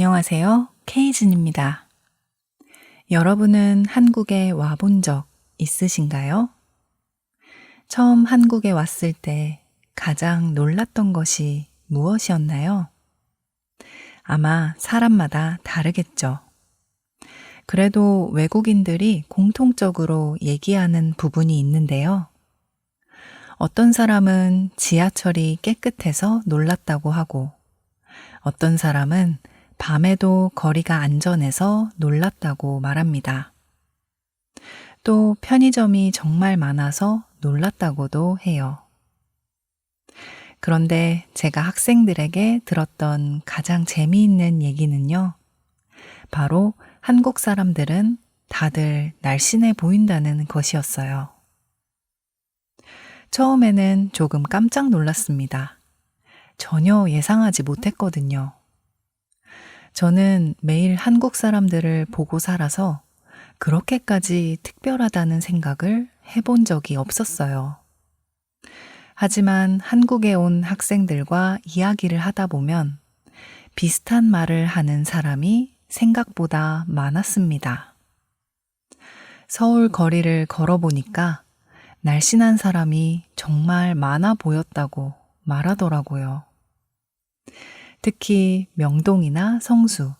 안녕하세요. 케이진입니다. 여러분은 한국에 와본 적 있으신가요? 처음 한국에 왔을 때 가장 놀랐던 것이 무엇이었나요? 아마 사람마다 다르겠죠. 그래도 외국인들이 공통적으로 얘기하는 부분이 있는데요. 어떤 사람은 지하철이 깨끗해서 놀랐다고 하고, 어떤 사람은 밤에도 거리가 안전해서 놀랐다고 말합니다. 또 편의점이 정말 많아서 놀랐다고도 해요. 그런데 제가 학생들에게 들었던 가장 재미있는 얘기는요. 바로 한국 사람들은 다들 날씬해 보인다는 것이었어요. 처음에는 조금 깜짝 놀랐습니다. 전혀 예상하지 못했거든요. 저는 매일 한국 사람들을 보고 살아서 그렇게까지 특별하다는 생각을 해본 적이 없었어요. 하지만 한국에 온 학생들과 이야기를 하다 보면 비슷한 말을 하는 사람이 생각보다 많았습니다. 서울 거리를 걸어보니까 날씬한 사람이 정말 많아 보였다고 말하더라고요. 특히 명동이나 성수,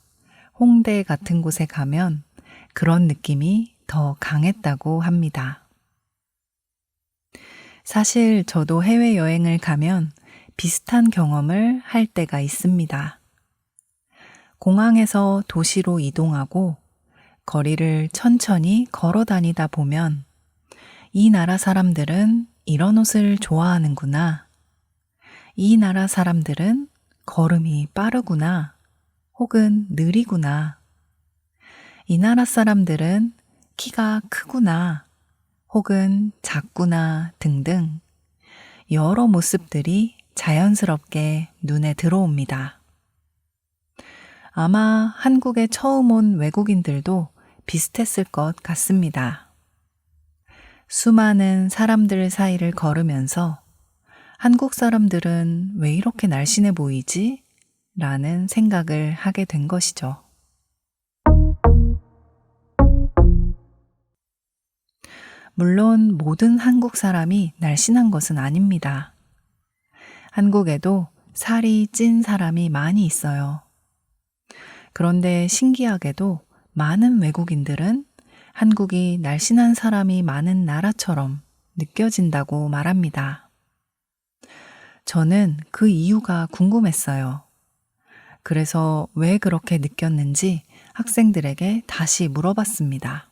홍대 같은 곳에 가면 그런 느낌이 더 강했다고 합니다. 사실 저도 해외여행을 가면 비슷한 경험을 할 때가 있습니다. 공항에서 도시로 이동하고 거리를 천천히 걸어 다니다 보면 이 나라 사람들은 이런 옷을 좋아하는구나. 이 나라 사람들은 걸음이 빠르구나. 혹은 느리구나. 이 나라 사람들은 키가 크구나. 혹은 작구나 등등 여러 모습들이 자연스럽게 눈에 들어옵니다. 아마 한국에 처음 온 외국인들도 비슷했을 것 같습니다. 수많은 사람들 사이를 걸으면서 한국 사람들은 왜 이렇게 날씬해 보이지? 라는 생각을 하게 된 것이죠. 물론 모든 한국 사람이 날씬한 것은 아닙니다. 한국에도 살이 찐 사람이 많이 있어요. 그런데 신기하게도 많은 외국인들은 한국이 날씬한 사람이 많은 나라처럼 느껴진다고 말합니다. 저는 그 이유가 궁금했어요. 그래서 왜 그렇게 느꼈는지 학생들에게 다시 물어봤습니다.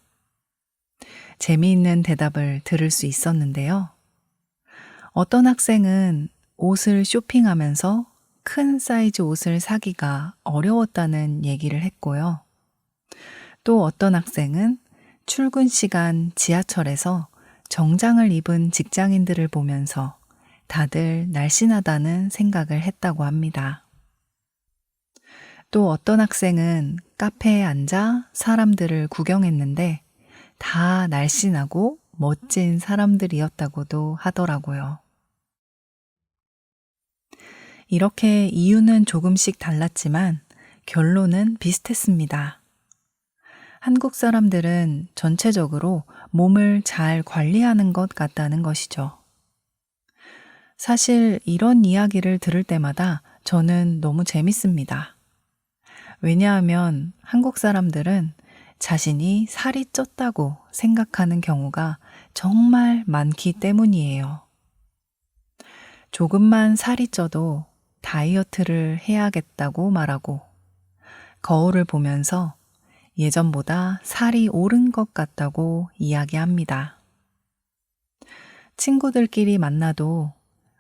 재미있는 대답을 들을 수 있었는데요. 어떤 학생은 옷을 쇼핑하면서 큰 사이즈 옷을 사기가 어려웠다는 얘기를 했고요. 또 어떤 학생은 출근 시간 지하철에서 정장을 입은 직장인들을 보면서 다들 날씬하다는 생각을 했다고 합니다. 또 어떤 학생은 카페에 앉아 사람들을 구경했는데 다 날씬하고 멋진 사람들이었다고도 하더라고요. 이렇게 이유는 조금씩 달랐지만 결론은 비슷했습니다. 한국 사람들은 전체적으로 몸을 잘 관리하는 것 같다는 것이죠. 사실 이런 이야기를 들을 때마다 저는 너무 재밌습니다. 왜냐하면 한국 사람들은 자신이 살이 쪘다고 생각하는 경우가 정말 많기 때문이에요. 조금만 살이 쪄도 다이어트를 해야겠다고 말하고 거울을 보면서 예전보다 살이 오른 것 같다고 이야기합니다. 친구들끼리 만나도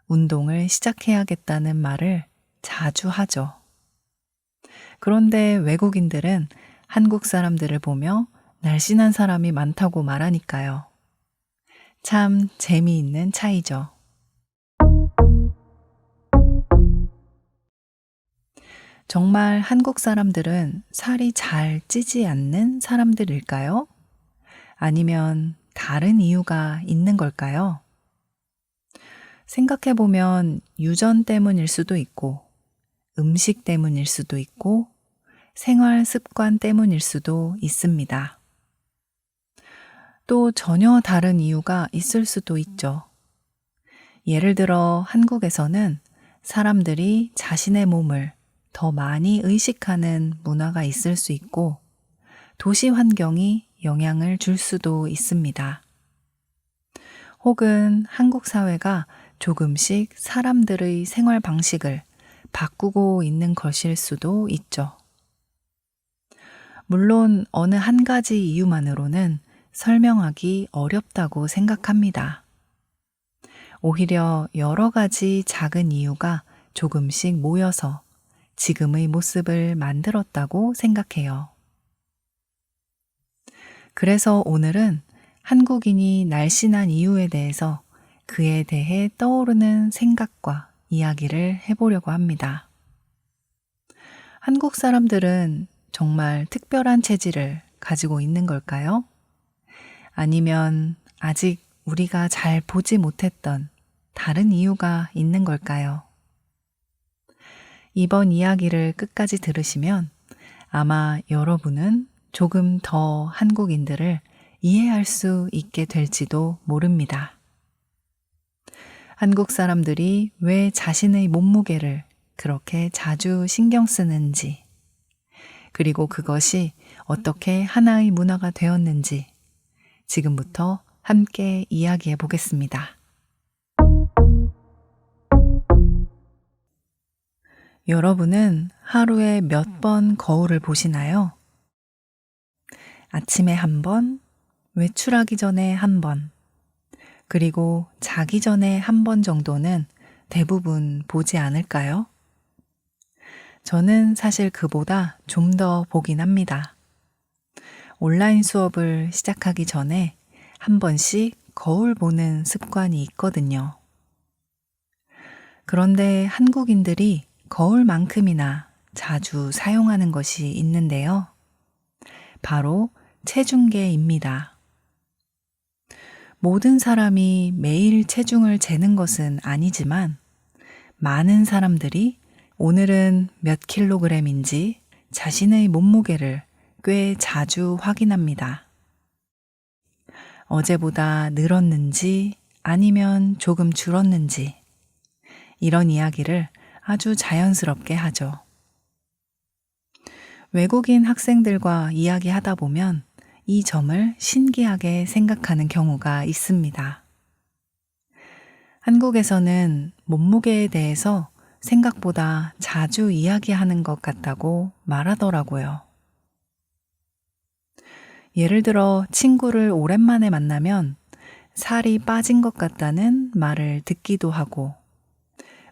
운동을 시작해야겠다는 말을 자주 하죠. 그런데 외국인들은 한국 사람들을 보며 날씬한 사람이 많다고 말하니까요. 참 재미있는 차이죠. 정말 한국 사람들은 살이 잘 찌지 않는 사람들일까요? 아니면 다른 이유가 있는 걸까요? 생각해보면 유전 때문일 수도 있고, 음식 때문일 수도 있고, 생활 습관 때문일 수도 있습니다. 또 전혀 다른 이유가 있을 수도 있죠. 예를 들어 한국에서는 사람들이 자신의 몸을 더 많이 의식하는 문화가 있을 수 있고 도시 환경이 영향을 줄 수도 있습니다. 혹은 한국 사회가 조금씩 사람들의 생활 방식을 바꾸고 있는 것일 수도 있죠. 물론 어느 한 가지 이유만으로는 설명하기 어렵다고 생각합니다. 오히려 여러 가지 작은 이유가 조금씩 모여서 지금의 모습을 만들었다고 생각해요. 그래서 오늘은 한국인이 날씬한 이유에 대해서 그에 대해 떠오르는 생각과 이야기를 해보려고 합니다. 한국 사람들은 정말 특별한 체질을 가지고 있는 걸까요? 아니면 아직 우리가 잘 보지 못했던 다른 이유가 있는 걸까요? 이번 이야기를 끝까지 들으시면 아마 여러분은 조금 더 한국인들을 이해할 수 있게 될지도 모릅니다. 한국 사람들이 왜 자신의 몸무게를 그렇게 자주 신경 쓰는지, 그리고 그것이 어떻게 하나의 문화가 되었는지 지금부터 함께 이야기해 보겠습니다. 여러분은 하루에 몇 번 거울을 보시나요? 아침에 한 번, 외출하기 전에 한 번, 그리고 자기 전에 한 번 정도는 대부분 보지 않을까요? 저는 사실 그보다 좀 더 보긴 합니다. 온라인 수업을 시작하기 전에 한 번씩 거울 보는 습관이 있거든요. 그런데 한국인들이 거울만큼이나 자주 사용하는 것이 있는데요. 바로 체중계입니다. 모든 사람이 매일 체중을 재는 것은 아니지만 많은 사람들이 오늘은 몇 킬로그램인지 자신의 몸무게를 꽤 자주 확인합니다. 어제보다 늘었는지 아니면 조금 줄었는지 이런 이야기를 아주 자연스럽게 하죠. 외국인 학생들과 이야기하다 보면 이 점을 신기하게 생각하는 경우가 있습니다. 한국에서는 몸무게에 대해서 생각보다 자주 이야기하는 것 같다고 말하더라고요. 예를 들어 친구를 오랜만에 만나면 살이 빠진 것 같다는 말을 듣기도 하고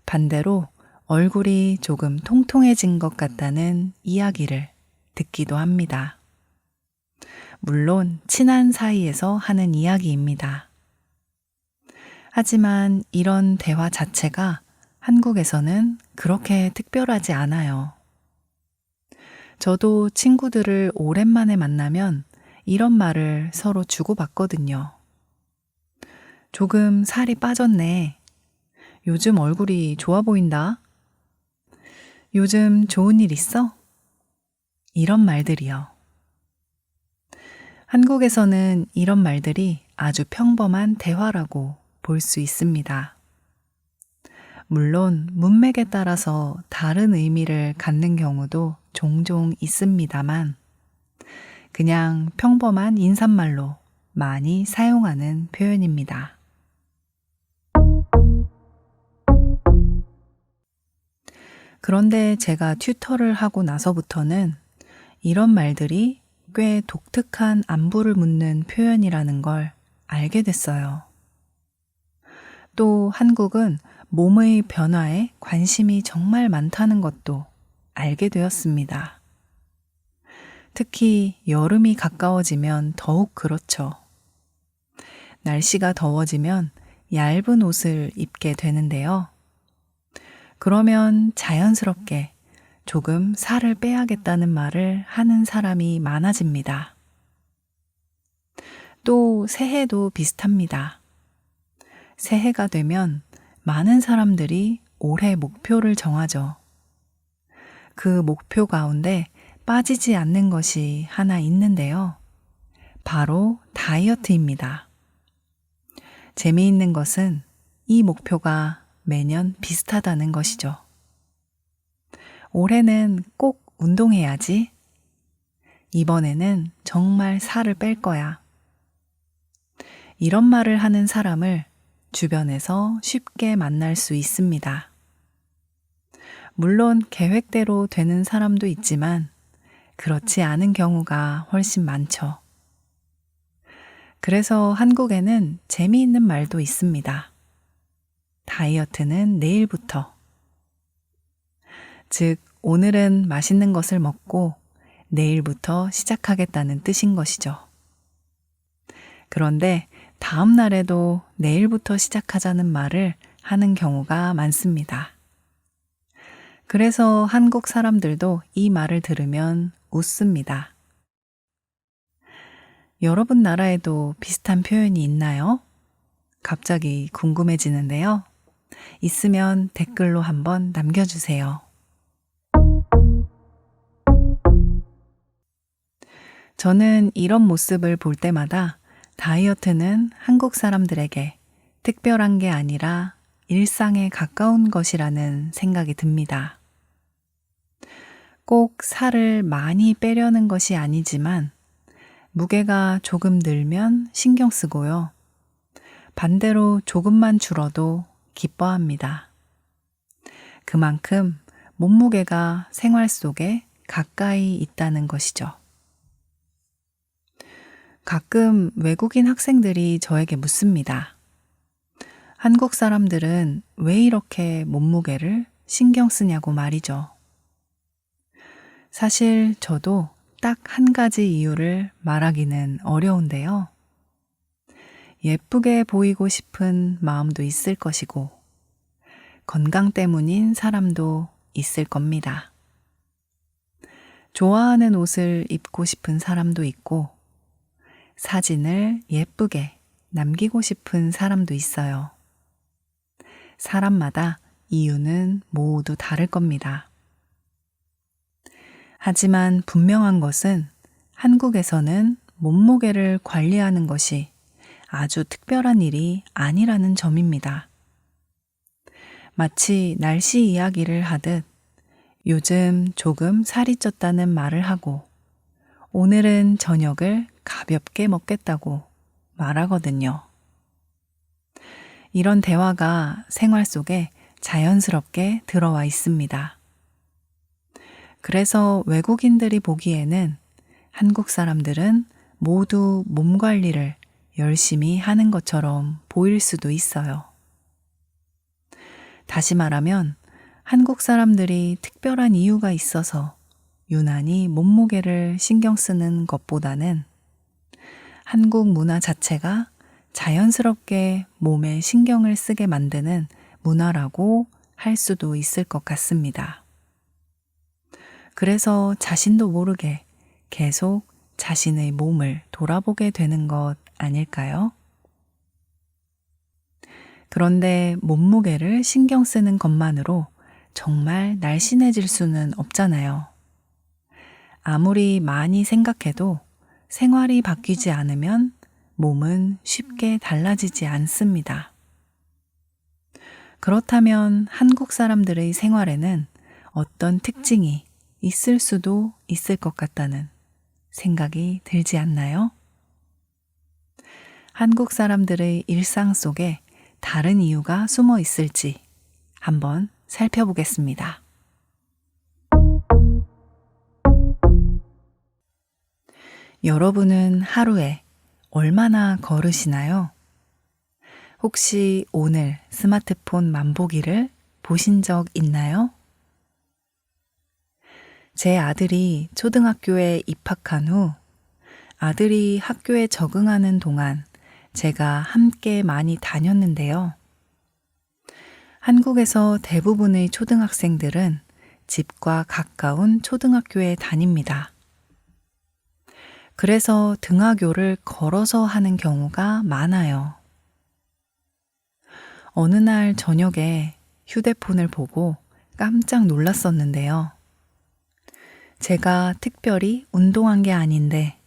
반대로 얼굴이 조금 통통해진 것 같다는 이야기를 듣기도 합니다. 물론 친한 사이에서 하는 이야기입니다. 하지만 이런 대화 자체가 한국에서는 그렇게 특별하지 않아요. 저도 친구들을 오랜만에 만나면 이런 말을 서로 주고받거든요. 조금 살이 빠졌네. 요즘 얼굴이 좋아 보인다. 요즘 좋은 일 있어? 이런 말들이요. 한국에서는 이런 말들이 아주 평범한 대화라고 볼 수 있습니다. 물론 문맥에 따라서 다른 의미를 갖는 경우도 종종 있습니다만 그냥 평범한 인사말로 많이 사용하는 표현입니다. 그런데 제가 튜터를 하고 나서부터는 이런 말들이 꽤 독특한 안부를 묻는 표현이라는 걸 알게 됐어요. 또 한국은 몸의 변화에 관심이 정말 많다는 것도 알게 되었습니다. 특히 여름이 가까워지면 더욱 그렇죠. 날씨가 더워지면 얇은 옷을 입게 되는데요. 그러면 자연스럽게 조금 살을 빼야겠다는 말을 하는 사람이 많아집니다. 또 새해도 비슷합니다. 새해가 되면 많은 사람들이 올해 목표를 정하죠. 그 목표 가운데 빠지지 않는 것이 하나 있는데요. 바로 다이어트입니다. 재미있는 것은 이 목표가 매년 비슷하다는 것이죠. 올해는 꼭 운동해야지. 이번에는 정말 살을 뺄 거야. 이런 말을 하는 사람을 주변에서 쉽게 만날 수 있습니다. 물론 계획대로 되는 사람도 있지만 그렇지 않은 경우가 훨씬 많죠. 그래서 한국에는 재미있는 말도 있습니다. 다이어트는 내일부터. 즉, 오늘은 맛있는 것을 먹고 내일부터 시작하겠다는 뜻인 것이죠. 그런데 다음 날에도 내일부터 시작하자는 말을 하는 경우가 많습니다. 그래서 한국 사람들도 이 말을 들으면 웃습니다. 여러분 나라에도 비슷한 표현이 있나요? 갑자기 궁금해지는데요. 있으면 댓글로 한번 남겨주세요. 저는 이런 모습을 볼 때마다 다이어트는 한국 사람들에게 특별한 게 아니라 일상에 가까운 것이라는 생각이 듭니다. 꼭 살을 많이 빼려는 것이 아니지만 무게가 조금 늘면 신경 쓰고요. 반대로 조금만 줄어도 기뻐합니다. 그만큼 몸무게가 생활 속에 가까이 있다는 것이죠. 가끔 외국인 학생들이 저에게 묻습니다. 한국 사람들은 왜 이렇게 몸무게를 신경 쓰냐고 말이죠. 사실 저도 딱 한 가지 이유를 말하기는 어려운데요. 예쁘게 보이고 싶은 마음도 있을 것이고, 건강 때문인 사람도 있을 겁니다. 좋아하는 옷을 입고 싶은 사람도 있고, 사진을 예쁘게 남기고 싶은 사람도 있어요. 사람마다 이유는 모두 다를 겁니다. 하지만 분명한 것은 한국에서는 몸무게를 관리하는 것이 아주 특별한 일이 아니라는 점입니다. 마치 날씨 이야기를 하듯 요즘 조금 살이 쪘다는 말을 하고 오늘은 저녁을 가볍게 먹겠다고 말하거든요. 이런 대화가 생활 속에 자연스럽게 들어와 있습니다. 그래서 외국인들이 보기에는 한국 사람들은 모두 몸 관리를 열심히 하는 것처럼 보일 수도 있어요. 다시 말하면 한국 사람들이 특별한 이유가 있어서 유난히 몸무게를 신경 쓰는 것보다는 한국 문화 자체가 자연스럽게 몸에 신경을 쓰게 만드는 문화라고 할 수도 있을 것 같습니다. 그래서 자신도 모르게 계속 자신의 몸을 돌아보게 되는 것 아닐까요? 그런데 몸무게를 신경 쓰는 것만으로 정말 날씬해질 수는 없잖아요. 아무리 많이 생각해도 생활이 바뀌지 않으면 몸은 쉽게 달라지지 않습니다. 그렇다면 한국 사람들의 생활에는 어떤 특징이 있을 수도 있을 것 같다는 생각이 들지 않나요? 한국 사람들의 일상 속에 다른 이유가 숨어 있을지 한번 살펴보겠습니다. 여러분은 하루에 얼마나 걸으시나요? 혹시 오늘 스마트폰 만보기를 보신 적 있나요? 제 아들이 초등학교에 입학한 후 아들이 학교에 적응하는 동안 제가 함께 많이 다녔는데요. 한국에서 대부분의 초등학생들은 집과 가까운 초등학교에 다닙니다. 그래서 등하교를 걸어서 하는 경우가 많아요. 어느 날 저녁에 휴대폰을 보고 깜짝 놀랐었는데요. 제가 특별히 운동한 게 아닌데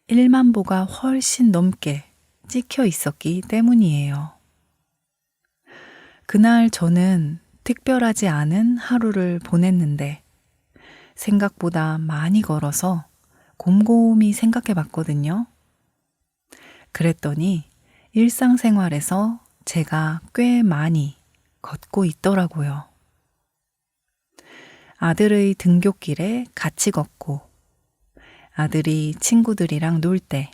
1만 보가 훨씬 넘게 찍혀 있었기 때문이에요. 그날 저는 특별하지 않은 하루를 보냈는데 생각보다 많이 걸어서 곰곰이 생각해 봤거든요. 그랬더니 일상생활에서 제가 꽤 많이 걷고 있더라고요. 아들의 등굣길에 같이 걷고, 아들이 친구들이랑 놀 때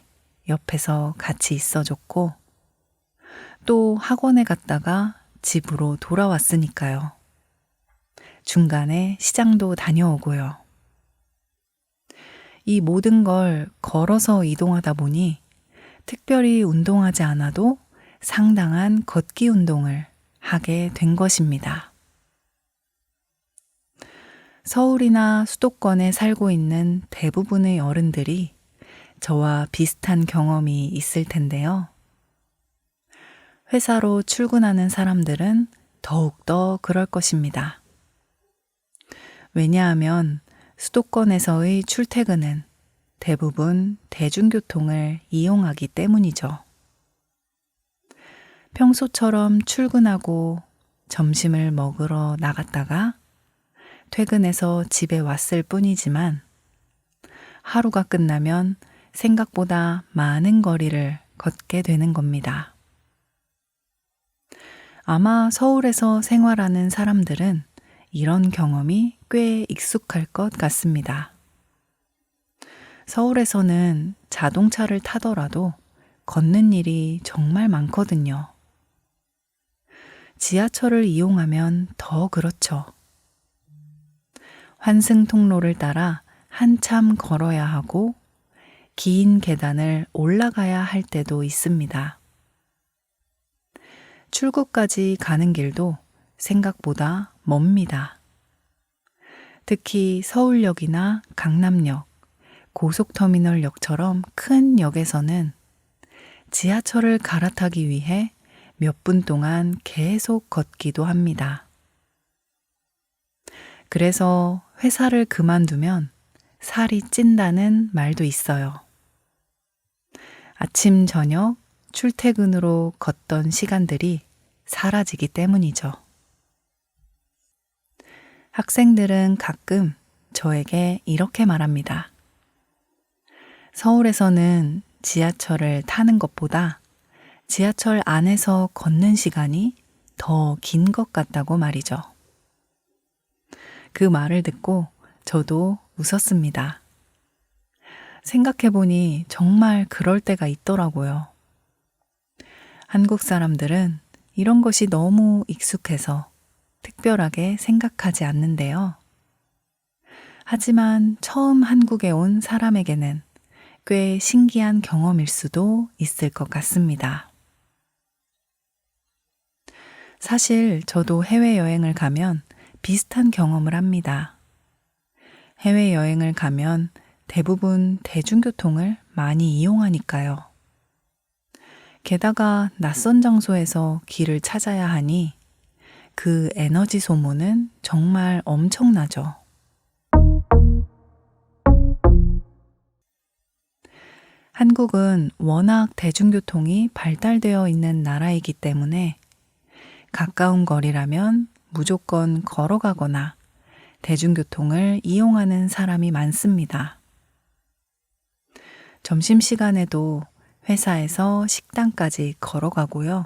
옆에서 같이 있어줬고, 또 학원에 갔다가 집으로 돌아왔으니까요. 중간에 시장도 다녀오고요. 이 모든 걸 걸어서 이동하다 보니 특별히 운동하지 않아도 상당한 걷기 운동을 하게 된 것입니다. 서울이나 수도권에 살고 있는 대부분의 어른들이 저와 비슷한 경험이 있을 텐데요. 회사로 출근하는 사람들은 더욱더 그럴 것입니다. 왜냐하면 수도권에서의 출퇴근은 대부분 대중교통을 이용하기 때문이죠. 평소처럼 출근하고 점심을 먹으러 나갔다가 퇴근해서 집에 왔을 뿐이지만 하루가 끝나면 생각보다 많은 거리를 걷게 되는 겁니다. 아마 서울에서 생활하는 사람들은 이런 경험이 꽤 익숙할 것 같습니다. 서울에서는 자동차를 타더라도 걷는 일이 정말 많거든요. 지하철을 이용하면 더 그렇죠. 환승통로를 따라 한참 걸어야 하고 긴 계단을 올라가야 할 때도 있습니다. 출구까지 가는 길도 생각보다 멉니다. 특히 서울역이나 강남역, 고속터미널역처럼 큰 역에서는 지하철을 갈아타기 위해 몇 분 동안 계속 걷기도 합니다. 그래서 회사를 그만두면 살이 찐다는 말도 있어요. 아침, 저녁, 출퇴근으로 걷던 시간들이 사라지기 때문이죠. 학생들은 가끔 저에게 이렇게 말합니다. 서울에서는 지하철을 타는 것보다 지하철 안에서 걷는 시간이 더 긴 것 같다고 말이죠. 그 말을 듣고 저도 웃었습니다. 생각해보니 정말 그럴 때가 있더라고요. 한국 사람들은 이런 것이 너무 익숙해서 특별하게 생각하지 않는데요. 하지만 처음 한국에 온 사람에게는 꽤 신기한 경험일 수도 있을 것 같습니다. 사실 저도 해외여행을 가면 비슷한 경험을 합니다. 해외여행을 가면 대부분 대중교통을 많이 이용하니까요. 게다가 낯선 장소에서 길을 찾아야 하니 그 에너지 소모는 정말 엄청나죠. 한국은 워낙 대중교통이 발달되어 있는 나라이기 때문에 가까운 거리라면 무조건 걸어가거나 대중교통을 이용하는 사람이 많습니다. 점심시간에도 회사에서 식당까지 걸어가고요.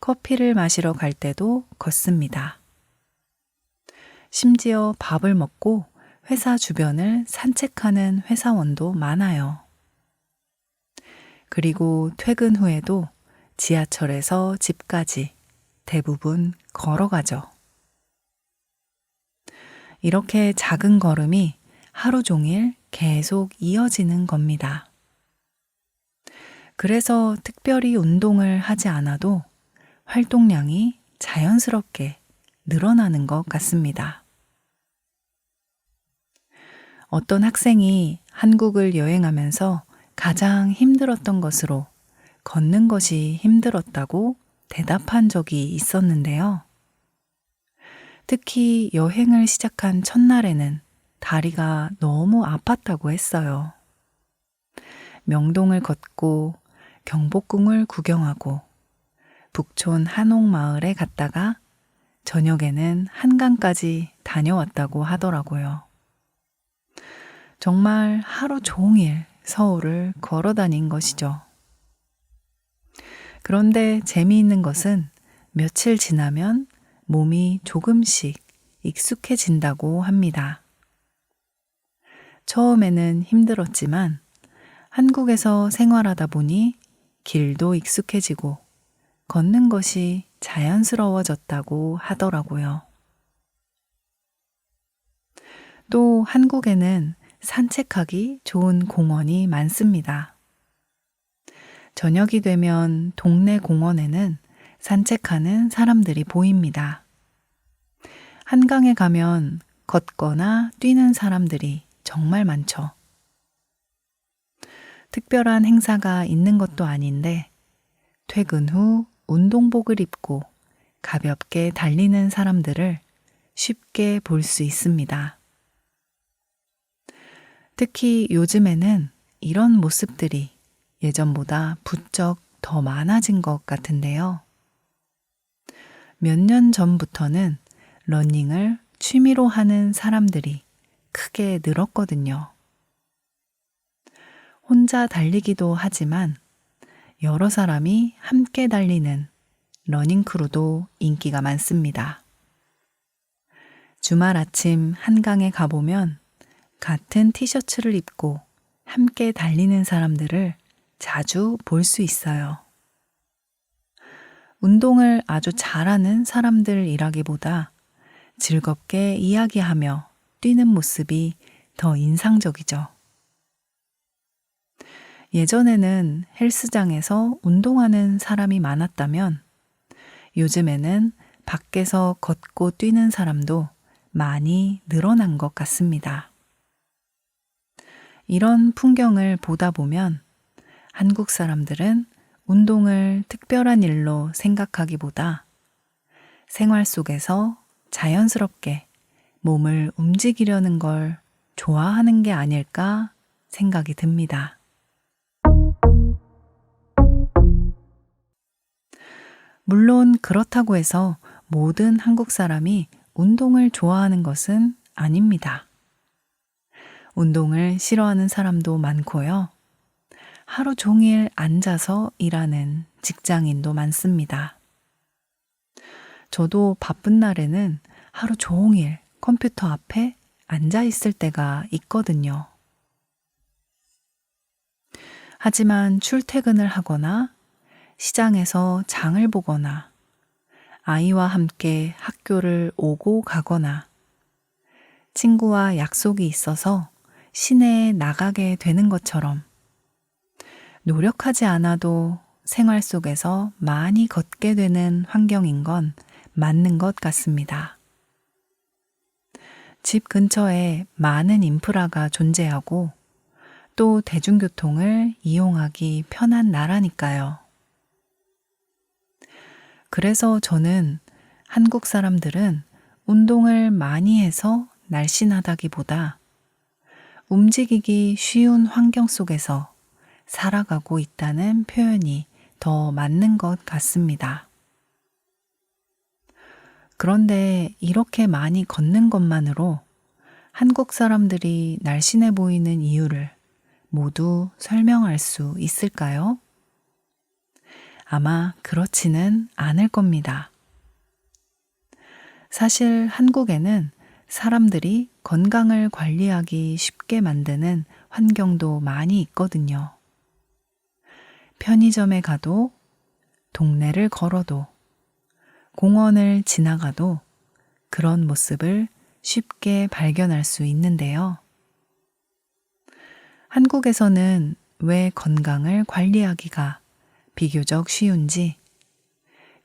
커피를 마시러 갈 때도 걷습니다. 심지어 밥을 먹고 회사 주변을 산책하는 회사원도 많아요. 그리고 퇴근 후에도 지하철에서 집까지 대부분 걸어가죠. 이렇게 작은 걸음이 하루 종일 계속 이어지는 겁니다. 그래서 특별히 운동을 하지 않아도 활동량이 자연스럽게 늘어나는 것 같습니다. 어떤 학생이 한국을 여행하면서 가장 힘들었던 것으로 걷는 것이 힘들었다고 대답한 적이 있었는데요. 특히 여행을 시작한 첫날에는 다리가 너무 아팠다고 했어요. 명동을 걷고 경복궁을 구경하고 북촌 한옥마을에 갔다가 저녁에는 한강까지 다녀왔다고 하더라고요. 정말 하루 종일 서울을 걸어 다닌 것이죠. 그런데 재미있는 것은 며칠 지나면 몸이 조금씩 익숙해진다고 합니다. 처음에는 힘들었지만 한국에서 생활하다 보니 길도 익숙해지고 걷는 것이 자연스러워졌다고 하더라고요. 또 한국에는 산책하기 좋은 공원이 많습니다. 저녁이 되면 동네 공원에는 산책하는 사람들이 보입니다. 한강에 가면 걷거나 뛰는 사람들이 정말 많죠. 특별한 행사가 있는 것도 아닌데 퇴근 후 운동복을 입고 가볍게 달리는 사람들을 쉽게 볼 수 있습니다. 특히 요즘에는 이런 모습들이 예전보다 부쩍 더 많아진 것 같은데요. 몇 년 전부터는 러닝을 취미로 하는 사람들이 크게 늘었거든요. 혼자 달리기도 하지만 여러 사람이 함께 달리는 러닝 크루도 인기가 많습니다. 주말 아침 한강에 가보면 같은 티셔츠를 입고 함께 달리는 사람들을 자주 볼 수 있어요. 운동을 아주 잘하는 사람들이라기보다 즐겁게 이야기하며 뛰는 모습이 더 인상적이죠. 예전에는 헬스장에서 운동하는 사람이 많았다면 요즘에는 밖에서 걷고 뛰는 사람도 많이 늘어난 것 같습니다. 이런 풍경을 보다 보면 한국 사람들은 운동을 특별한 일로 생각하기보다 생활 속에서 자연스럽게 몸을 움직이려는 걸 좋아하는 게 아닐까 생각이 듭니다. 물론 그렇다고 해서 모든 한국 사람이 운동을 좋아하는 것은 아닙니다. 운동을 싫어하는 사람도 많고요. 하루 종일 앉아서 일하는 직장인도 많습니다. 저도 바쁜 날에는 하루 종일 컴퓨터 앞에 앉아 있을 때가 있거든요. 하지만 출퇴근을 하거나 시장에서 장을 보거나 아이와 함께 학교를 오고 가거나 친구와 약속이 있어서 시내에 나가게 되는 것처럼 노력하지 않아도 생활 속에서 많이 걷게 되는 환경인 건 맞는 것 같습니다. 집 근처에 많은 인프라가 존재하고 또 대중교통을 이용하기 편한 나라니까요. 그래서 저는 한국 사람들은 운동을 많이 해서 날씬하다기보다 움직이기 쉬운 환경 속에서 살아가고 있다는 표현이 더 맞는 것 같습니다. 그런데 이렇게 많이 걷는 것만으로 한국 사람들이 날씬해 보이는 이유를 모두 설명할 수 있을까요? 아마 그렇지는 않을 겁니다. 사실 한국에는 사람들이 건강을 관리하기 쉽게 만드는 환경도 많이 있거든요. 편의점에 가도, 동네를 걸어도, 공원을 지나가도 그런 모습을 쉽게 발견할 수 있는데요. 한국에서는 왜 건강을 관리하기가 비교적 쉬운지,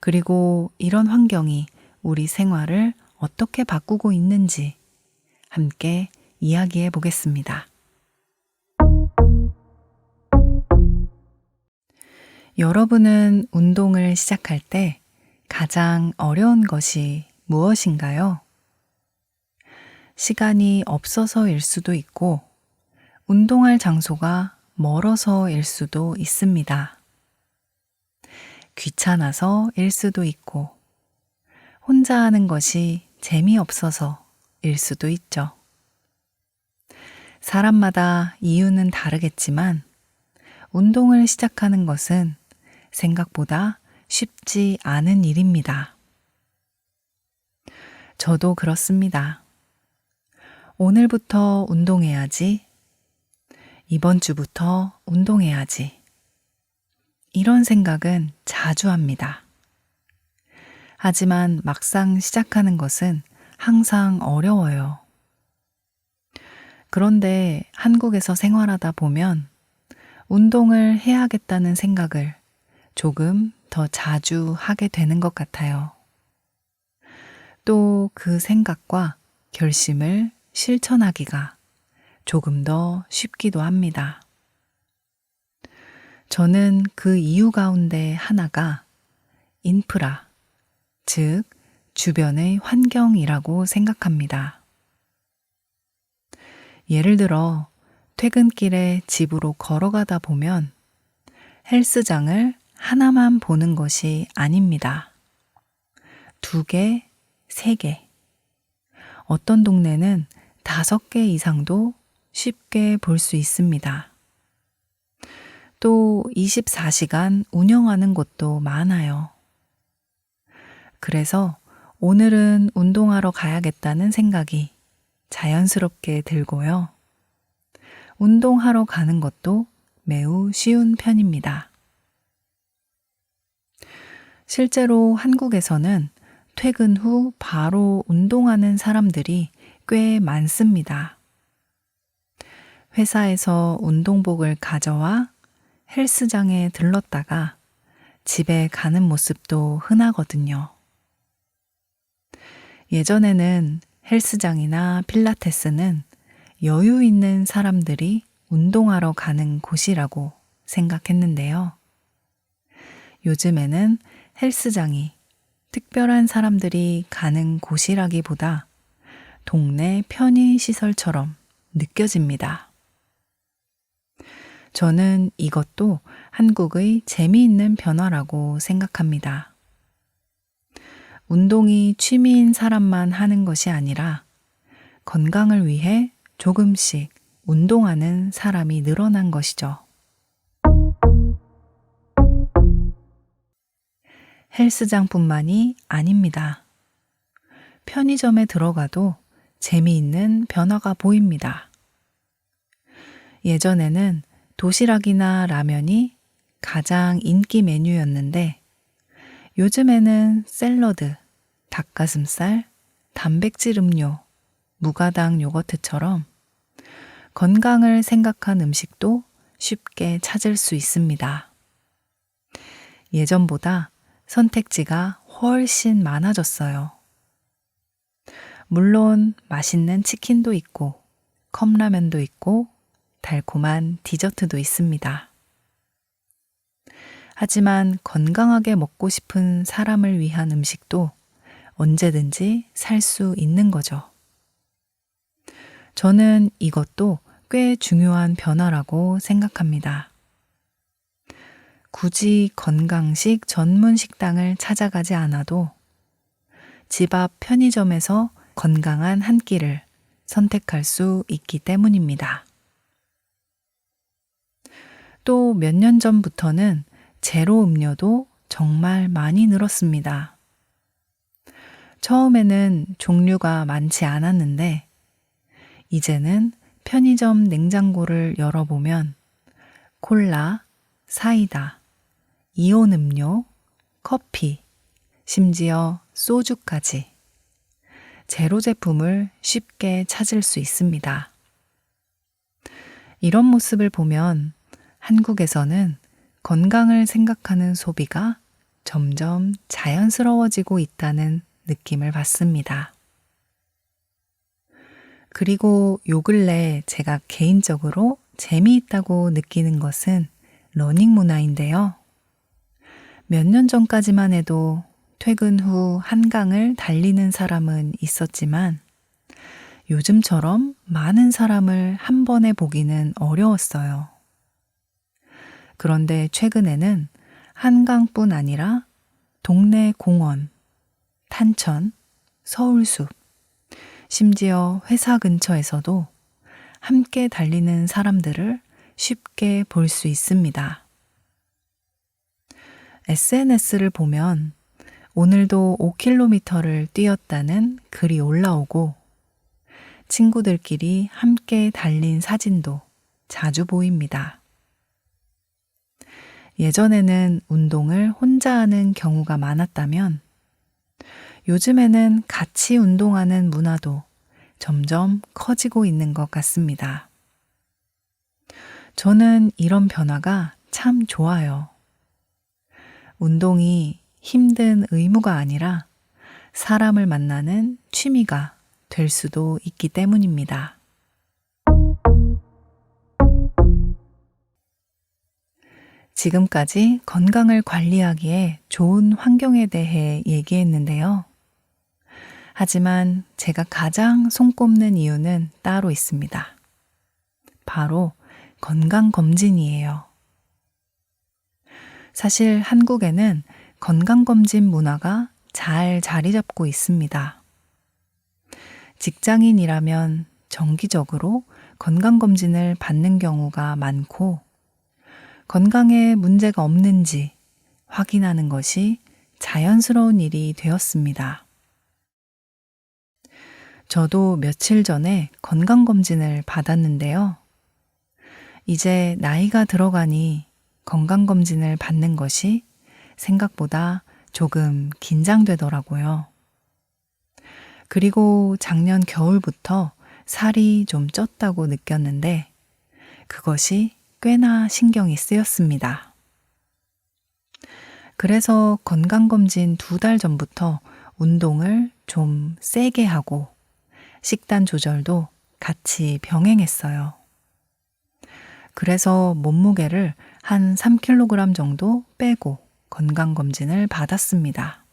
그리고 이런 환경이 우리 생활을 어떻게 바꾸고 있는지 함께 이야기해 보겠습니다. 여러분은 운동을 시작할 때 가장 어려운 것이 무엇인가요? 시간이 없어서일 수도 있고, 운동할 장소가 멀어서일 수도 있습니다. 귀찮아서일 수도 있고, 혼자 하는 것이 재미없어서일 수도 있죠. 사람마다 이유는 다르겠지만, 운동을 시작하는 것은 생각보다 쉽지 않은 일입니다. 저도 그렇습니다. 오늘부터 운동해야지. 이번 주부터 운동해야지. 이런 생각은 자주 합니다. 하지만 막상 시작하는 것은 항상 어려워요. 그런데 한국에서 생활하다 보면 운동을 해야겠다는 생각을 조금 더 자주 하게 되는 것 같아요. 또 그 생각과 결심을 실천하기가 조금 더 쉽기도 합니다. 저는 그 이유 가운데 하나가 인프라, 즉 주변의 환경이라고 생각합니다. 예를 들어 퇴근길에 집으로 걸어가다 보면 헬스장을 하나만 보는 것이 아닙니다. 2개, 3개, 어떤 동네는 5개 이상도 쉽게 볼 수 있습니다. 또 24시간 운영하는 곳도 많아요. 그래서 오늘은 운동하러 가야겠다는 생각이 자연스럽게 들고요. 운동하러 가는 것도 매우 쉬운 편입니다. 실제로 한국에서는 퇴근 후 바로 운동하는 사람들이 꽤 많습니다. 회사에서 운동복을 가져와 헬스장에 들렀다가 집에 가는 모습도 흔하거든요. 예전에는 헬스장이나 필라테스는 여유 있는 사람들이 운동하러 가는 곳이라고 생각했는데요. 요즘에는 헬스장이 특별한 사람들이 가는 곳이라기보다 동네 편의시설처럼 느껴집니다. 저는 이것도 한국의 재미있는 변화라고 생각합니다. 운동이 취미인 사람만 하는 것이 아니라 건강을 위해 조금씩 운동하는 사람이 늘어난 것이죠. 헬스장뿐만이 아닙니다. 편의점에 들어가도 재미있는 변화가 보입니다. 예전에는 도시락이나 라면이 가장 인기 메뉴였는데 요즘에는 샐러드, 닭가슴살, 단백질 음료, 무가당 요거트처럼 건강을 생각한 음식도 쉽게 찾을 수 있습니다. 예전보다 선택지가 훨씬 많아졌어요. 물론 맛있는 치킨도 있고 컵라면도 있고 달콤한 디저트도 있습니다. 하지만 건강하게 먹고 싶은 사람을 위한 음식도 언제든지 살 수 있는 거죠. 저는 이것도 꽤 중요한 변화라고 생각합니다. 굳이 건강식 전문 식당을 찾아가지 않아도 집 앞 편의점에서 건강한 한 끼를 선택할 수 있기 때문입니다. 또 몇 년 전부터는 제로 음료도 정말 많이 늘었습니다. 처음에는 종류가 많지 않았는데 이제는 편의점 냉장고를 열어보면 콜라, 사이다, 이온 음료, 커피, 심지어 소주까지 제로 제품을 쉽게 찾을 수 있습니다. 이런 모습을 보면 한국에서는 건강을 생각하는 소비가 점점 자연스러워지고 있다는 느낌을 받습니다. 그리고 요 근래 제가 개인적으로 재미있다고 느끼는 것은 러닝 문화인데요. 몇 년 전까지만 해도 퇴근 후 한강을 달리는 사람은 있었지만 요즘처럼 많은 사람을 한 번에 보기는 어려웠어요. 그런데 최근에는 한강뿐 아니라 동네 공원, 탄천, 서울숲, 심지어 회사 근처에서도 함께 달리는 사람들을 쉽게 볼 수 있습니다. SNS를 보면 오늘도 5km를 뛰었다는 글이 올라오고 친구들끼리 함께 달린 사진도 자주 보입니다. 예전에는 운동을 혼자 하는 경우가 많았다면 요즘에는 같이 운동하는 문화도 점점 커지고 있는 것 같습니다. 저는 이런 변화가 참 좋아요. 운동이 힘든 의무가 아니라 사람을 만나는 취미가 될 수도 있기 때문입니다. 지금까지 건강을 관리하기에 좋은 환경에 대해 얘기했는데요. 하지만 제가 가장 손꼽는 이유는 따로 있습니다. 바로 건강검진이에요. 사실 한국에는 건강검진 문화가 잘 자리 잡고 있습니다. 직장인이라면 정기적으로 건강검진을 받는 경우가 많고 건강에 문제가 없는지 확인하는 것이 자연스러운 일이 되었습니다. 저도 며칠 전에 건강검진을 받았는데요. 이제 나이가 들어가니 건강검진을 받는 것이 생각보다 조금 긴장되더라고요. 그리고 작년 겨울부터 살이 좀 쪘다고 느꼈는데 그것이 꽤나 신경이 쓰였습니다. 그래서 건강검진 2달 전부터 운동을 좀 세게 하고 식단 조절도 같이 병행했어요. 그래서 몸무게를 한 3kg 정도 빼고 건강검진을 받았습니다.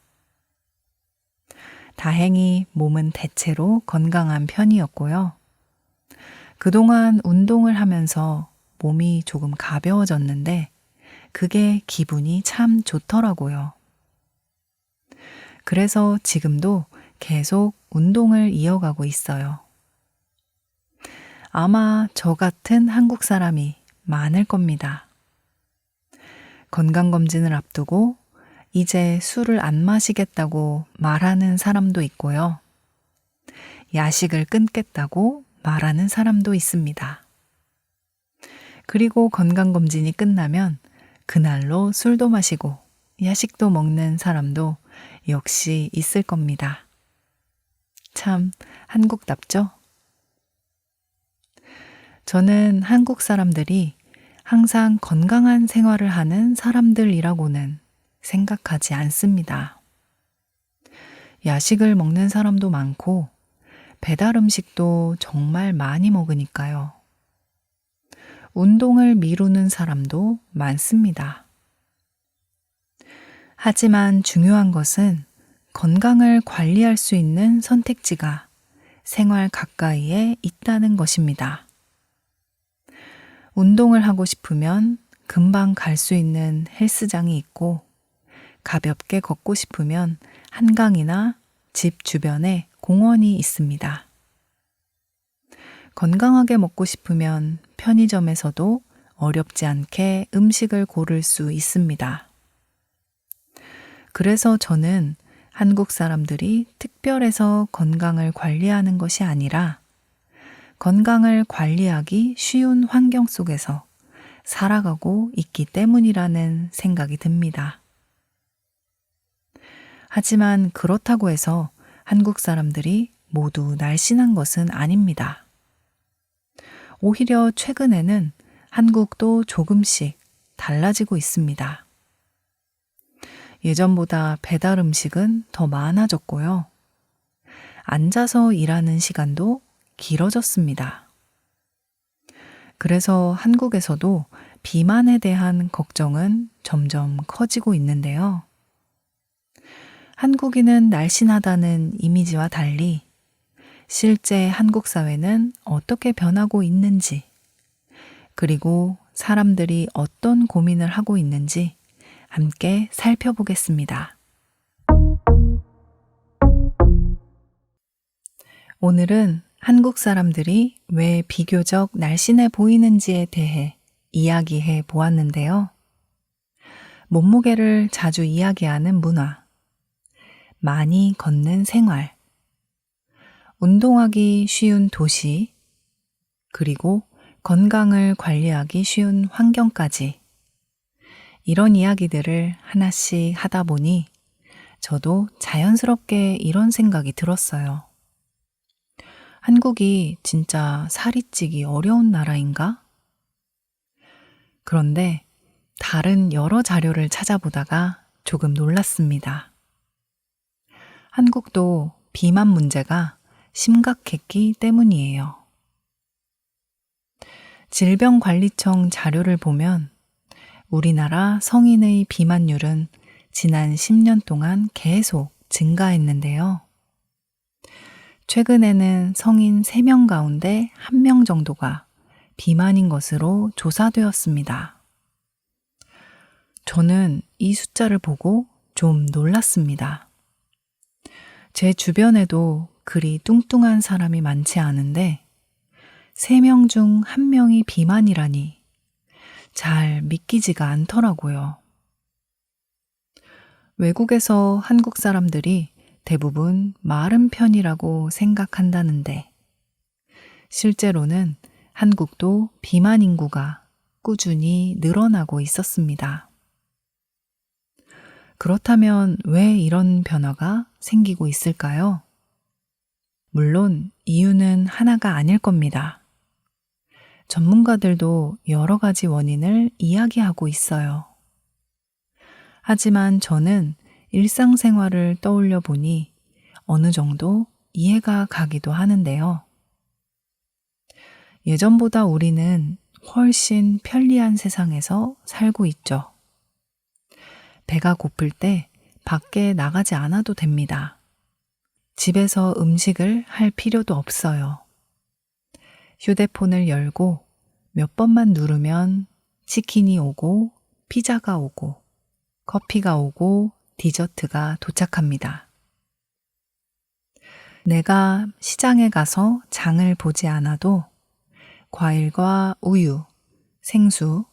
다행히 몸은 대체로 건강한 편이었고요. 그동안 운동을 하면서 몸이 조금 가벼워졌는데 그게 기분이 참 좋더라고요. 그래서 지금도 계속 운동을 이어가고 있어요. 아마 저 같은 한국 사람이 많을 겁니다. 건강검진을 앞두고 이제 술을 안 마시겠다고 말하는 사람도 있고요. 야식을 끊겠다고 말하는 사람도 있습니다. 그리고 건강검진이 끝나면 그날로 술도 마시고 야식도 먹는 사람도 역시 있을 겁니다. 참 한국답죠? 저는 한국 사람들이 항상 건강한 생활을 하는 사람들이라고는 생각하지 않습니다. 야식을 먹는 사람도 많고 배달 음식도 정말 많이 먹으니까요. 운동을 미루는 사람도 많습니다. 하지만 중요한 것은 건강을 관리할 수 있는 선택지가 생활 가까이에 있다는 것입니다. 운동을 하고 싶으면 금방 갈 수 있는 헬스장이 있고 가볍게 걷고 싶으면 한강이나 집 주변에 공원이 있습니다. 건강하게 먹고 싶으면 편의점에서도 어렵지 않게 음식을 고를 수 있습니다. 그래서 저는 한국 사람들이 특별해서 건강을 관리하는 것이 아니라 건강을 관리하기 쉬운 환경 속에서 살아가고 있기 때문이라는 생각이 듭니다. 하지만 그렇다고 해서 한국 사람들이 모두 날씬한 것은 아닙니다. 오히려 최근에는 한국도 조금씩 달라지고 있습니다. 예전보다 배달 음식은 더 많아졌고요. 앉아서 일하는 시간도 길어졌습니다. 그래서 한국에서도 비만에 대한 걱정은 점점 커지고 있는데요. 한국인은 날씬하다는 이미지와 달리 실제 한국 사회는 어떻게 변하고 있는지, 그리고 사람들이 어떤 고민을 하고 있는지 함께 살펴보겠습니다. 오늘은 한국 사람들이 왜 비교적 날씬해 보이는지에 대해 이야기해 보았는데요. 몸무게를 자주 이야기하는 문화, 많이 걷는 생활, 운동하기 쉬운 도시, 그리고 건강을 관리하기 쉬운 환경까지 이런 이야기들을 하나씩 하다 보니 저도 자연스럽게 이런 생각이 들었어요. 한국이 진짜 살이 찌기 어려운 나라인가? 그런데 다른 여러 자료를 찾아보다가 조금 놀랐습니다. 한국도 비만 문제가 심각했기 때문이에요. 질병관리청 자료를 보면 우리나라 성인의 비만율은 지난 10년 동안 계속 증가했는데요. 최근에는 성인 3명 가운데 1명 정도가 비만인 것으로 조사되었습니다. 저는 이 숫자를 보고 좀 놀랐습니다. 제 주변에도 그리 뚱뚱한 사람이 많지 않은데 3명 중 1명이 비만이라니 잘 믿기지가 않더라고요. 외국에서 한국 사람들이 대부분 마른 편이라고 생각한다는데 실제로는 한국도 비만 인구가 꾸준히 늘어나고 있었습니다. 그렇다면 왜 이런 변화가 생기고 있을까요? 물론 이유는 하나가 아닐 겁니다. 전문가들도 여러 가지 원인을 이야기하고 있어요. 하지만 저는 일상생활을 떠올려 보니 어느 정도 이해가 가기도 하는데요. 예전보다 우리는 훨씬 편리한 세상에서 살고 있죠. 배가 고플 때 밖에 나가지 않아도 됩니다. 집에서 음식을 할 필요도 없어요. 휴대폰을 열고 몇 번만 누르면 치킨이 오고 피자가 오고 커피가 오고 디저트가 도착합니다. 내가 시장에 가서 장을 보지 않아도 과일과 우유, 생수,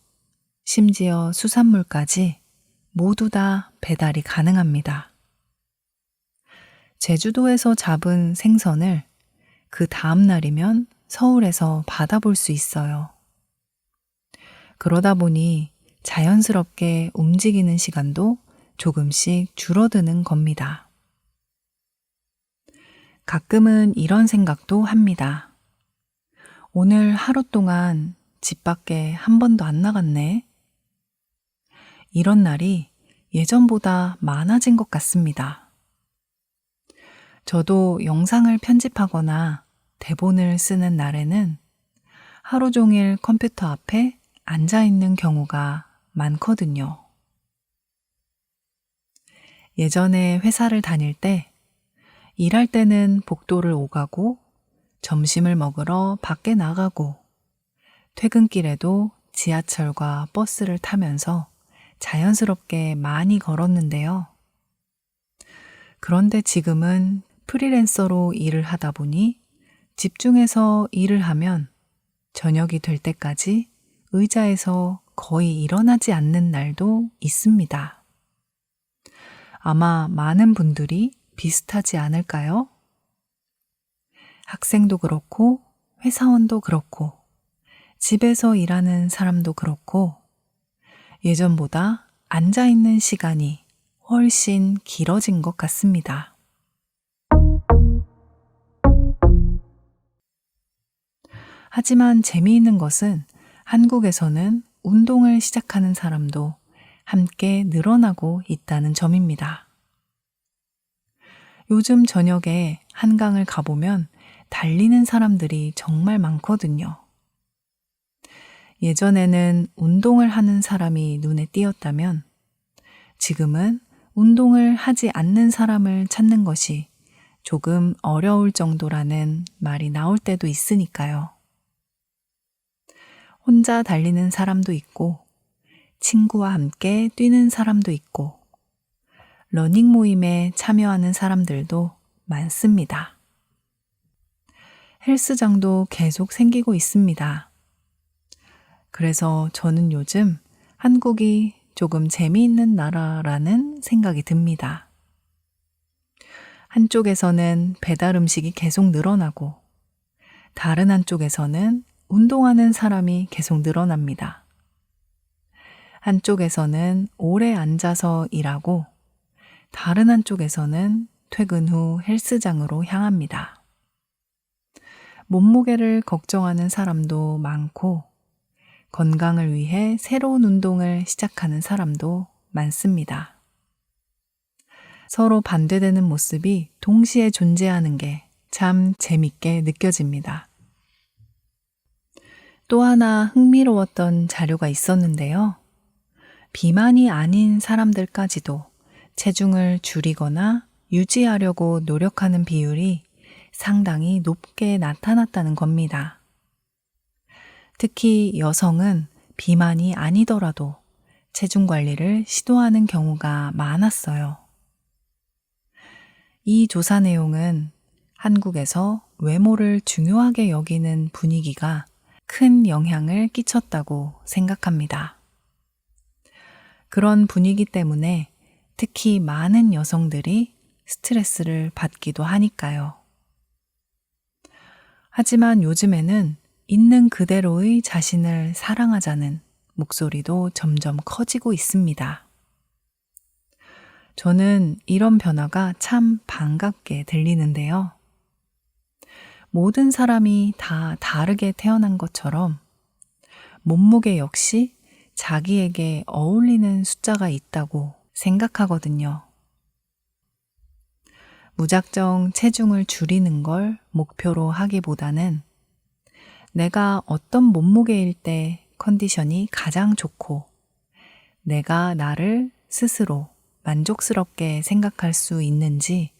심지어 수산물까지 모두 다 배달이 가능합니다. 제주도에서 잡은 생선을 그 다음 날이면 서울에서 받아볼 수 있어요. 그러다 보니 자연스럽게 움직이는 시간도 조금씩 줄어드는 겁니다. 가끔은 이런 생각도 합니다. 오늘 하루 동안 집 밖에 한 번도 안 나갔네. 이런 날이 예전보다 많아진 것 같습니다. 저도 영상을 편집하거나 대본을 쓰는 날에는 하루 종일 컴퓨터 앞에 앉아 있는 경우가 많거든요. 예전에 회사를 다닐 때 일할 때는 복도를 오가고 점심을 먹으러 밖에 나가고 퇴근길에도 지하철과 버스를 타면서 자연스럽게 많이 걸었는데요. 그런데 지금은 프리랜서로 일을 하다 보니 집중해서 일을 하면 저녁이 될 때까지 의자에서 거의 일어나지 않는 날도 있습니다. 아마 많은 분들이 비슷하지 않을까요? 학생도 그렇고 회사원도 그렇고 집에서 일하는 사람도 그렇고 예전보다 앉아있는 시간이 훨씬 길어진 것 같습니다. 하지만 재미있는 것은 한국에서는 운동을 시작하는 사람도 함께 늘어나고 있다는 점입니다. 요즘 저녁에 한강을 가보면 달리는 사람들이 정말 많거든요. 예전에는 운동을 하는 사람이 눈에 띄었다면 지금은 운동을 하지 않는 사람을 찾는 것이 조금 어려울 정도라는 말이 나올 때도 있으니까요. 혼자 달리는 사람도 있고, 친구와 함께 뛰는 사람도 있고, 러닝 모임에 참여하는 사람들도 많습니다. 헬스장도 계속 생기고 있습니다. 그래서 저는 요즘 한국이 조금 재미있는 나라라는 생각이 듭니다. 한쪽에서는 배달 음식이 계속 늘어나고, 다른 한쪽에서는 운동하는 사람이 계속 늘어납니다. 한쪽에서는 오래 앉아서 일하고, 다른 한쪽에서는 퇴근 후 헬스장으로 향합니다. 몸무게를 걱정하는 사람도 많고, 건강을 위해 새로운 운동을 시작하는 사람도 많습니다. 서로 반대되는 모습이 동시에 존재하는 게 참 재밌게 느껴집니다. 또 하나 흥미로웠던 자료가 있었는데요. 비만이 아닌 사람들까지도 체중을 줄이거나 유지하려고 노력하는 비율이 상당히 높게 나타났다는 겁니다. 특히 여성은 비만이 아니더라도 체중 관리를 시도하는 경우가 많았어요. 이 조사 내용은 한국에서 외모를 중요하게 여기는 분위기가 큰 영향을 끼쳤다고 생각합니다. 그런 분위기 때문에 특히 많은 여성들이 스트레스를 받기도 하니까요. 하지만 요즘에는 있는 그대로의 자신을 사랑하자는 목소리도 점점 커지고 있습니다. 저는 이런 변화가 참 반갑게 들리는데요. 모든 사람이 다 다르게 태어난 것처럼 몸무게 역시 자기에게 어울리는 숫자가 있다고 생각하거든요. 무작정 체중을 줄이는 걸 목표로 하기보다는 내가 어떤 몸무게일 때 컨디션이 가장 좋고 내가 나를 스스로 만족스럽게 생각할 수 있는지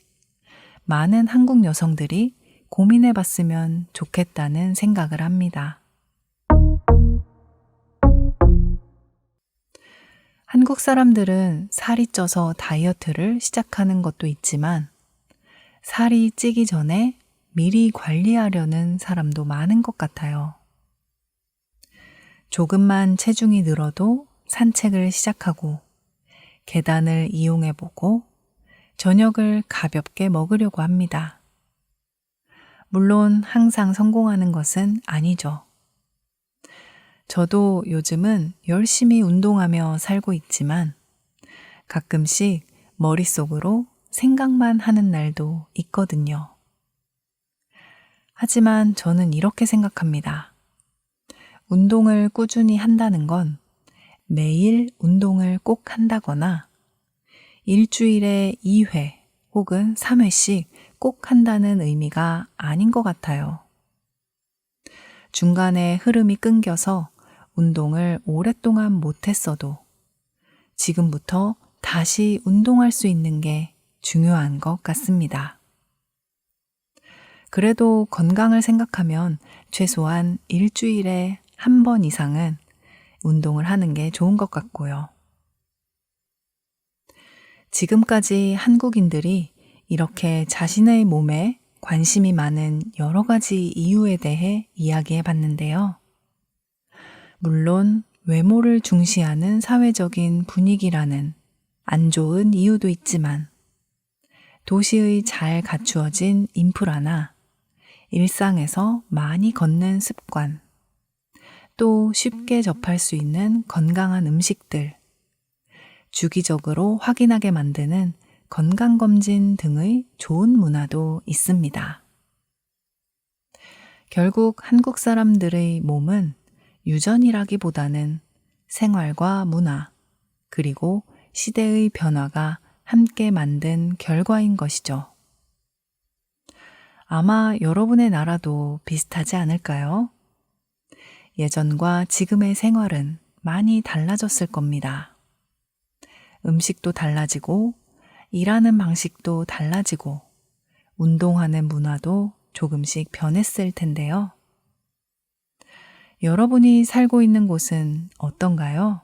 많은 한국 여성들이 고민해 봤으면 좋겠다는 생각을 합니다. 한국 사람들은 살이 쪄서 다이어트를 시작하는 것도 있지만 살이 찌기 전에 미리 관리하려는 사람도 많은 것 같아요. 조금만 체중이 늘어도 산책을 시작하고 계단을 이용해보고 저녁을 가볍게 먹으려고 합니다. 물론 항상 성공하는 것은 아니죠. 저도 요즘은 열심히 운동하며 살고 있지만 가끔씩 머릿속으로 생각만 하는 날도 있거든요. 하지만 저는 이렇게 생각합니다. 운동을 꾸준히 한다는 건 매일 운동을 꼭 한다거나 일주일에 2회 혹은 3회씩 꼭 한다는 의미가 아닌 것 같아요. 중간에 흐름이 끊겨서 운동을 오랫동안 못했어도 지금부터 다시 운동할 수 있는 게 중요한 것 같습니다. 그래도 건강을 생각하면 최소한 일주일에 한 번 이상은 운동을 하는 게 좋은 것 같고요. 지금까지 한국인들이 이렇게 자신의 몸에 관심이 많은 여러 가지 이유에 대해 이야기해 봤는데요. 물론 외모를 중시하는 사회적인 분위기라는 안 좋은 이유도 있지만 도시의 잘 갖추어진 인프라나 일상에서 많이 걷는 습관, 또 쉽게 접할 수 있는 건강한 음식들, 주기적으로 확인하게 만드는 건강검진 등의 좋은 문화도 있습니다. 결국 한국 사람들의 몸은 유전이라기보다는 생활과 문화, 그리고 시대의 변화가 함께 만든 결과인 것이죠. 아마 여러분의 나라도 비슷하지 않을까요? 예전과 지금의 생활은 많이 달라졌을 겁니다. 음식도 달라지고, 일하는 방식도 달라지고, 운동하는 문화도 조금씩 변했을 텐데요. 여러분이 살고 있는 곳은 어떤가요?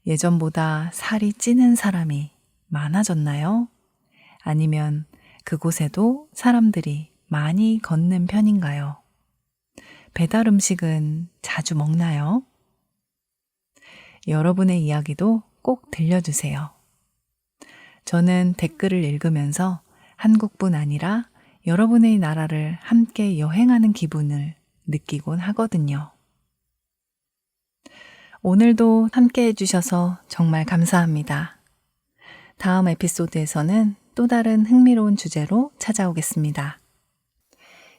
예전보다 살이 찌는 사람이 많아졌나요? 아니면 그곳에도 사람들이 많이 걷는 편인가요? 배달 음식은 자주 먹나요? 여러분의 이야기도 꼭 들려주세요. 저는 댓글을 읽으면서 한국뿐 아니라 여러분의 나라를 함께 여행하는 기분을 느끼곤 하거든요. 오늘도 함께 해주셔서 정말 감사합니다. 다음 에피소드에서는 또 다른 흥미로운 주제로 찾아오겠습니다.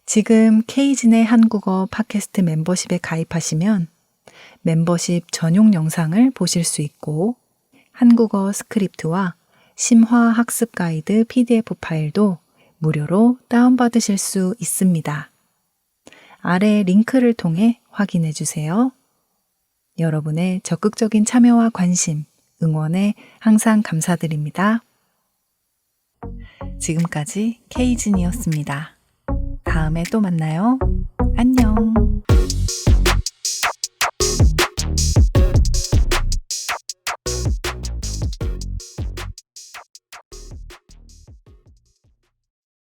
지금 K진의 한국어 팟캐스트 멤버십에 가입하시면 멤버십 전용 영상을 보실 수 있고 한국어 스크립트와 심화 학습 가이드 PDF 파일도 무료로 다운받으실 수 있습니다. 아래 링크를 통해 확인해 주세요. 여러분의 적극적인 참여와 관심, 응원에 항상 감사드립니다. 지금까지 K진이었습니다. 다음에 또 만나요. 안녕.